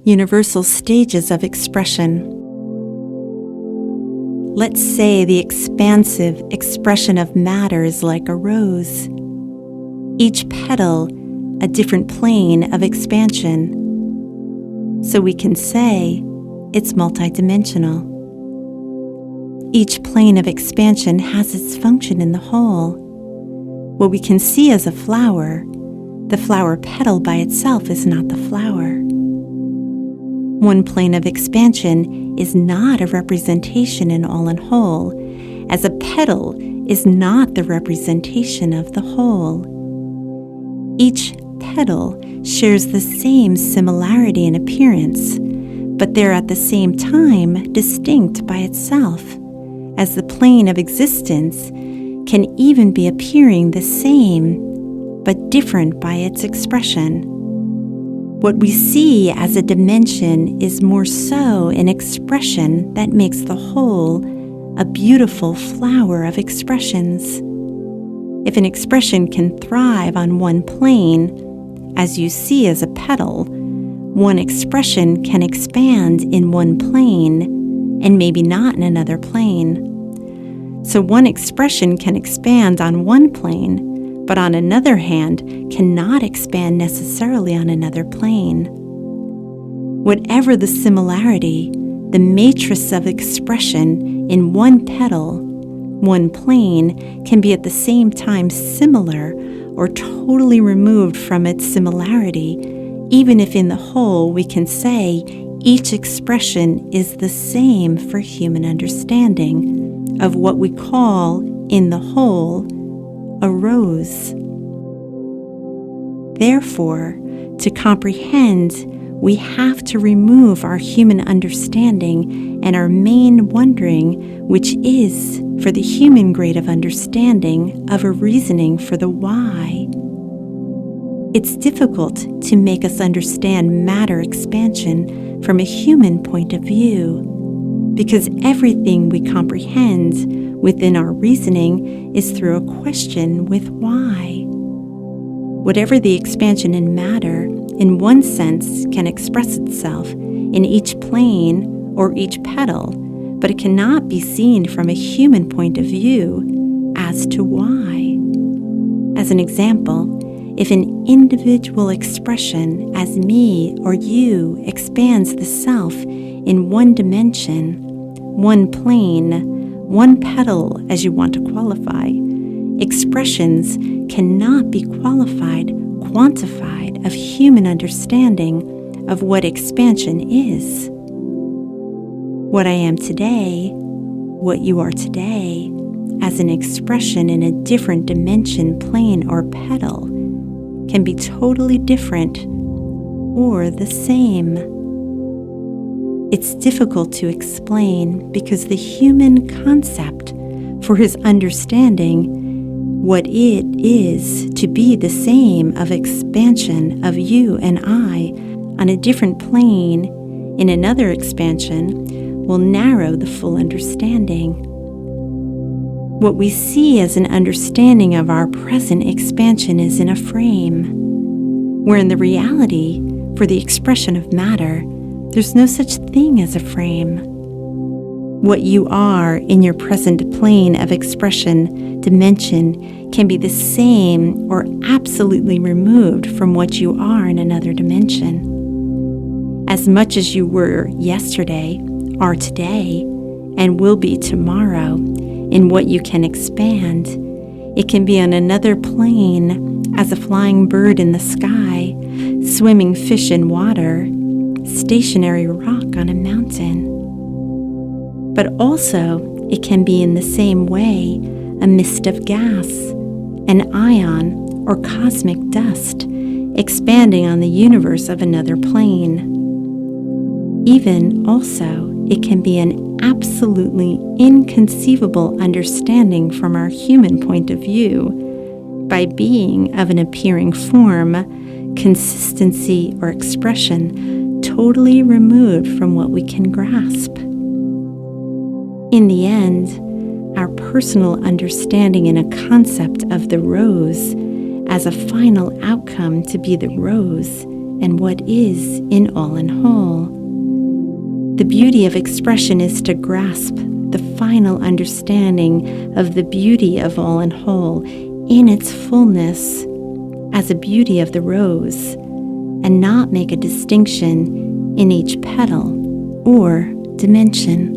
universal stages of expression. Let's say the expansive expression of matter is like a rose, each petal a different plane of expansion. So we can say it's multidimensional. Each plane of expansion has its function in the whole. What we can see as a flower, the flower petal by itself is not the flower. One plane of expansion is not a representation in all and whole, as a petal is not the representation of the whole. Each petal shares the same similarity in appearance, but they're at the same time distinct by itself, as the plane of existence can even be appearing the same, but different by its expression. What we see as a dimension is more so an expression that makes the whole a beautiful flower of expressions. If an expression can thrive on one plane, as you see as a petal, one expression can expand in one plane and maybe not in another plane. So one expression can expand on one plane, but on another hand cannot expand necessarily on another plane. Whatever the similarity, the matrix of expression in one petal, one plane can be at the same time similar or totally removed from its similarity, even if in the whole we can say each expression is the same for human understanding of what we call in the whole a rose. Therefore, to comprehend, we have to remove our human understanding and our main wondering, which is for the human grade of understanding of a reasoning for the why. It's difficult to make us understand matter expansion from a human point of view, because everything we comprehend within our reasoning is through a question with why. Whatever the expansion in matter, in one sense, can express itself in each plane or each petal, but it cannot be seen from a human point of view as to why. As an example, if an individual expression as me or you expands the self in one dimension, one plane, one petal as you want to qualify, expressions cannot be quantified of human understanding of what expansion is. What I am today, what you are today, as an expression in a different dimension, plane, or petal, can be totally different or the same. It's difficult to explain because the human concept for his understanding what it is to be the same of expansion of you and I on a different plane in another expansion will narrow the full understanding. What we see as an understanding of our present expansion is in a frame, where in the reality, for the expression of matter, there's no such thing as a frame. What you are in your present plane of expression, dimension, can be the same or absolutely removed from what you are in another dimension. As much as you were yesterday, are today, and will be tomorrow, in what you can expand, it can be on another plane as a flying bird in the sky, swimming fish in water, stationary rock on a mountain. But also, it can be in the same way a mist of gas, an ion, or cosmic dust, expanding on the universe of another plane. Even also, it can be an absolutely inconceivable understanding from our human point of view, by being of an appearing form, consistency, or expression totally removed from what we can grasp. In the end, our personal understanding in a concept of the rose as a final outcome to be the rose and what is in all and whole. The beauty of expression is to grasp the final understanding of the beauty of all and whole in its fullness as a beauty of the rose, and not make a distinction in each petal or dimension.